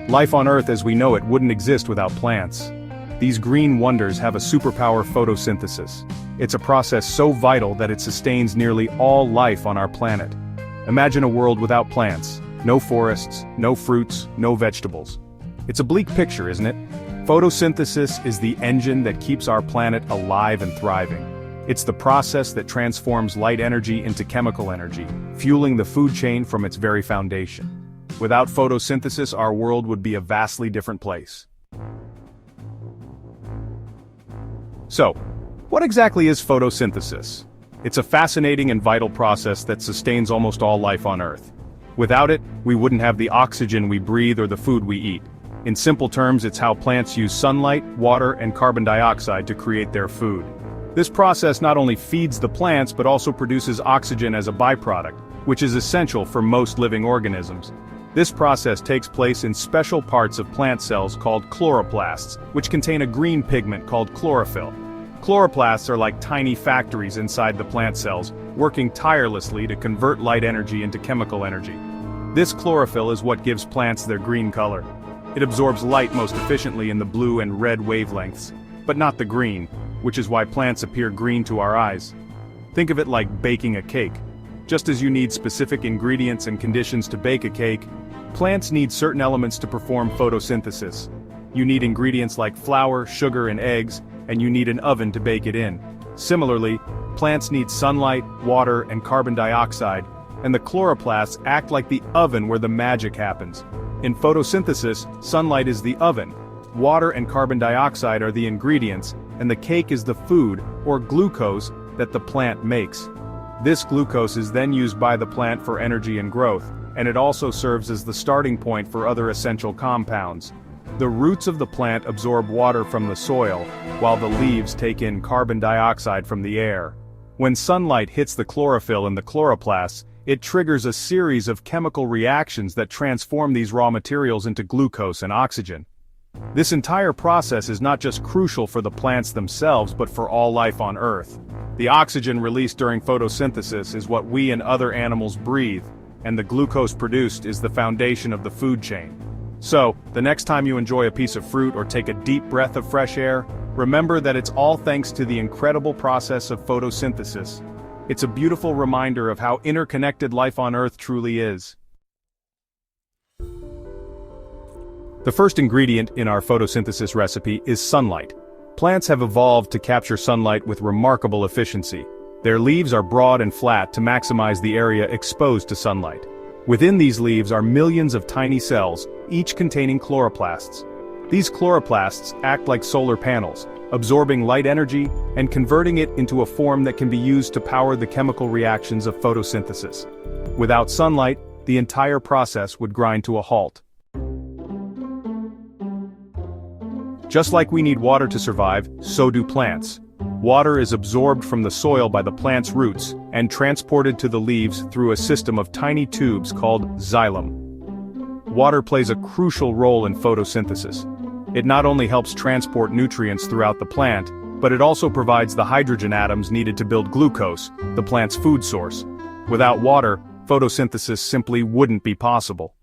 Life on Earth as we know it wouldn't exist without plants. These green wonders have a superpower: photosynthesis. It's a process so vital that it sustains nearly all life on our planet. Imagine a world without plants. No forests, no fruits, no vegetables. It's a bleak picture, isn't it? Photosynthesis is the engine that keeps our planet alive and thriving. It's the process that transforms light energy into chemical energy, fueling the food chain from its very foundation. Without photosynthesis, our world would be a vastly different place. So, what exactly is photosynthesis? It's a fascinating and vital process that sustains almost all life on Earth. Without it, we wouldn't have the oxygen we breathe or the food we eat. In simple terms, it's how plants use sunlight, water, and carbon dioxide to create their food. This process not only feeds the plants but also produces oxygen as a byproduct, which is essential for most living organisms. This process takes place in special parts of plant cells called chloroplasts, which contain a green pigment called chlorophyll. Chloroplasts are like tiny factories inside the plant cells, working tirelessly to convert light energy into chemical energy. This chlorophyll is what gives plants their green color. It absorbs light most efficiently in the blue and red wavelengths, but not the green, which is why plants appear green to our eyes. Think of it like baking a cake. Just as you need specific ingredients and conditions to bake a cake, plants need certain elements to perform photosynthesis. You need ingredients like flour, sugar, and eggs, and you need an oven to bake it in. Similarly, plants need sunlight, water, and carbon dioxide, and the chloroplasts act like the oven where the magic happens. In photosynthesis, sunlight is the oven, water and carbon dioxide are the ingredients, and the cake is the food, or glucose, that the plant makes. This glucose is then used by the plant for energy and growth, and it also serves as the starting point for other essential compounds. The roots of the plant absorb water from the soil, while the leaves take in carbon dioxide from the air. When sunlight hits the chlorophyll in the chloroplasts, it triggers a series of chemical reactions that transform these raw materials into glucose and oxygen. This entire process is not just crucial for the plants themselves but for all life on Earth. The oxygen released during photosynthesis is what we and other animals breathe, and the glucose produced is the foundation of the food chain. So, the next time you enjoy a piece of fruit or take a deep breath of fresh air, remember that it's all thanks to the incredible process of photosynthesis. It's a beautiful reminder of how interconnected life on Earth truly is. The first ingredient in our photosynthesis recipe is sunlight. Plants have evolved to capture sunlight with remarkable efficiency. Their leaves are broad and flat to maximize the area exposed to sunlight. Within these leaves are millions of tiny cells, each containing chloroplasts. These chloroplasts act like solar panels, absorbing light energy and converting it into a form that can be used to power the chemical reactions of photosynthesis. Without sunlight, the entire process would grind to a halt. Just like we need water to survive, so do plants. Water is absorbed from the soil by the plant's roots and transported to the leaves through a system of tiny tubes called xylem. Water plays a crucial role in photosynthesis. It not only helps transport nutrients throughout the plant, but it also provides the hydrogen atoms needed to build glucose, the plant's food source. Without water, photosynthesis simply wouldn't be possible.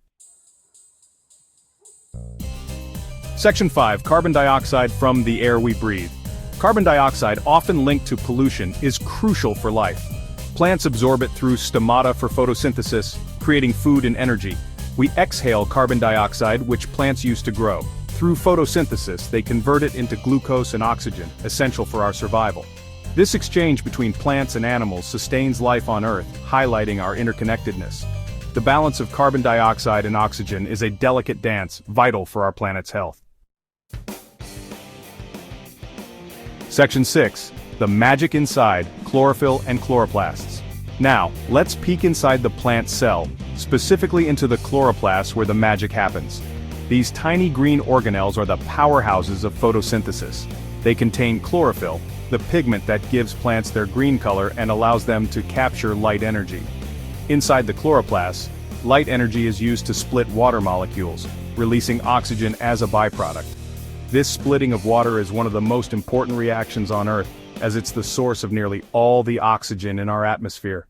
Section 5. Carbon dioxide from the air we breathe. Carbon dioxide, often linked to pollution, is crucial for life. Plants absorb it through stomata for photosynthesis, creating food and energy. We exhale carbon dioxide, which plants use to grow. Through photosynthesis, they convert it into glucose and oxygen, essential for our survival. This exchange between plants and animals sustains life on Earth, highlighting our interconnectedness. The balance of carbon dioxide and oxygen is a delicate dance, vital for our planet's health. Section 6. The magic inside chlorophyll and chloroplasts. Now, let's peek inside the plant cell, specifically into the chloroplasts where the magic happens. These tiny green organelles are the powerhouses of photosynthesis. They contain chlorophyll, the pigment that gives plants their green color and allows them to capture light energy. Inside the chloroplasts, light energy is used to split water molecules, releasing oxygen as a byproduct. This splitting of water is one of the most important reactions on Earth, as it's the source of nearly all the oxygen in our atmosphere.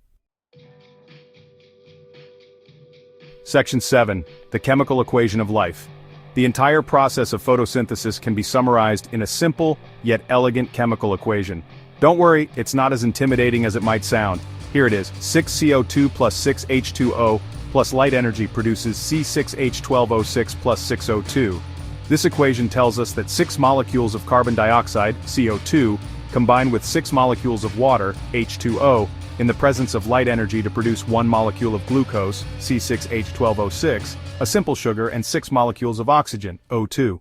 Section 7. The chemical equation of life. The entire process of photosynthesis can be summarized in a simple, yet elegant chemical equation. Don't worry, it's not as intimidating as it might sound. Here it is: 6CO2 plus 6H2O plus light energy produces C6H12O6 plus 6O2. This equation tells us that 6 molecules of carbon dioxide, CO2, combine with 6 molecules of water, H2O, in the presence of light energy to produce 1 molecule of glucose, C6H12O6, a simple sugar, and 6 molecules of oxygen, O2.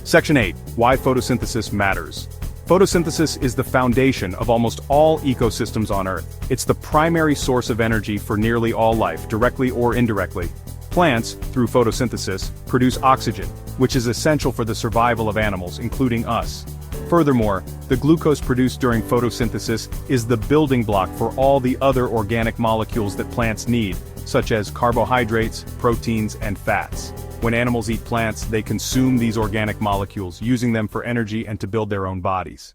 Section 8. Why photosynthesis matters. Photosynthesis is the foundation of almost all ecosystems on Earth. It's the primary source of energy for nearly all life, directly or indirectly. Plants, through photosynthesis, produce oxygen, which is essential for the survival of animals, including us. Furthermore, the glucose produced during photosynthesis is the building block for all the other organic molecules that plants need, such as carbohydrates, proteins, and fats. When animals eat plants, they consume these organic molecules, using them for energy and to build their own bodies.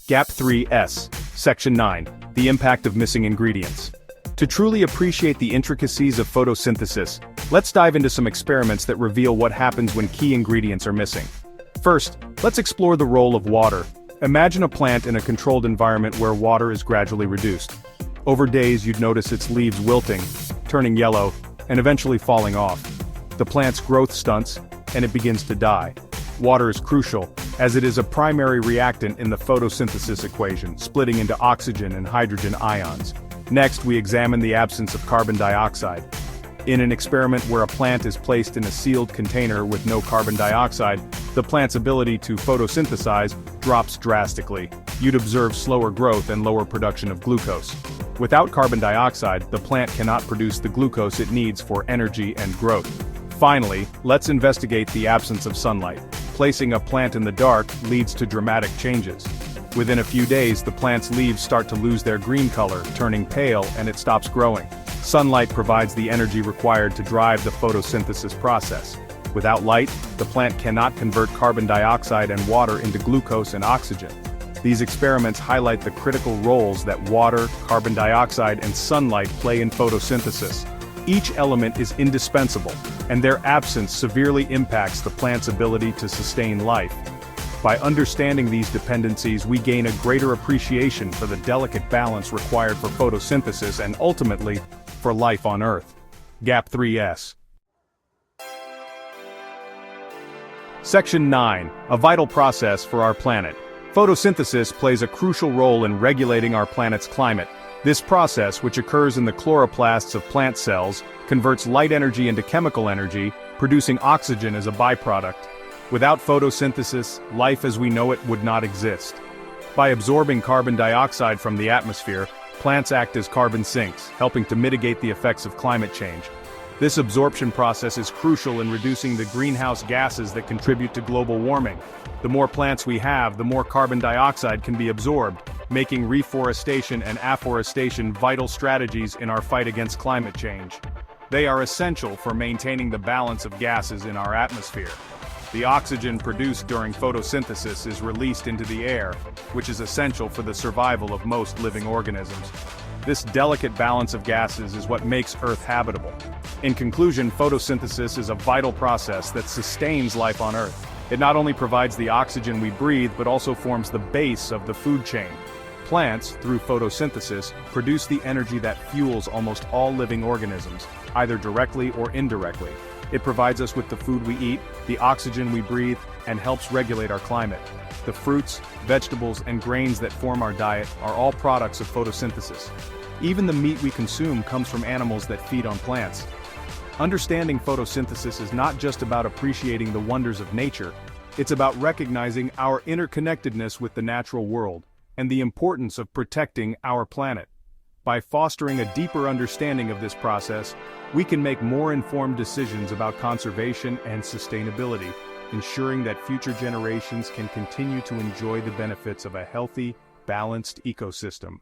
Gap 3S, Section 9, the impact of missing ingredients. To truly appreciate the intricacies of photosynthesis, let's dive into some experiments that reveal what happens when key ingredients are missing. First, let's explore the role of water. Imagine a plant in a controlled environment where water is gradually reduced. Over days, you'd notice its leaves wilting, turning yellow, and eventually falling off. The plant's growth stunts, and it begins to die. Water is crucial, as it is a primary reactant in the photosynthesis equation, splitting into oxygen and hydrogen ions. Next, we examine the absence of carbon dioxide. In an experiment where a plant is placed in a sealed container with no carbon dioxide, the plant's ability to photosynthesize drops drastically. You'd observe slower growth and lower production of glucose. Without carbon dioxide, the plant cannot produce the glucose it needs for energy and growth. Finally, let's investigate the absence of sunlight. Placing a plant in the dark leads to dramatic changes. Within a few days, the plant's leaves start to lose their green color, turning pale, and it stops growing. Sunlight provides the energy required to drive the photosynthesis process. Without light, the plant cannot convert carbon dioxide and water into glucose and oxygen. These experiments highlight the critical roles that water, carbon dioxide, and sunlight play in photosynthesis. Each element is indispensable, and their absence severely impacts the plant's ability to sustain life. By understanding these dependencies, we gain a greater appreciation for the delicate balance required for photosynthesis and ultimately, for life on Earth. Gap 3S. Section 9. A vital process for our planet. Photosynthesis plays a crucial role in regulating our planet's climate. This process, which occurs in the chloroplasts of plant cells, converts light energy into chemical energy, producing oxygen as a byproduct. Without photosynthesis, life as we know it would not exist. By absorbing carbon dioxide from the atmosphere, plants act as carbon sinks, helping to mitigate the effects of climate change. This absorption process is crucial in reducing the greenhouse gases that contribute to global warming. The more plants we have, the more carbon dioxide can be absorbed, making reforestation and afforestation vital strategies in our fight against climate change. They are essential for maintaining the balance of gases in our atmosphere. The oxygen produced during photosynthesis is released into the air, which is essential for the survival of most living organisms. This delicate balance of gases is what makes Earth habitable. In conclusion, photosynthesis is a vital process that sustains life on Earth. It not only provides the oxygen we breathe, but also forms the base of the food chain. Plants, through photosynthesis, produce the energy that fuels almost all living organisms, either directly or indirectly. It provides us with the food we eat, the oxygen we breathe, and helps regulate our climate. The fruits, vegetables, and grains that form our diet are all products of photosynthesis. Even the meat we consume comes from animals that feed on plants. Understanding photosynthesis is not just about appreciating the wonders of nature, it's about recognizing our interconnectedness with the natural world, and the importance of protecting our planet. By fostering a deeper understanding of this process, we can make more informed decisions about conservation and sustainability, ensuring that future generations can continue to enjoy the benefits of a healthy, balanced ecosystem.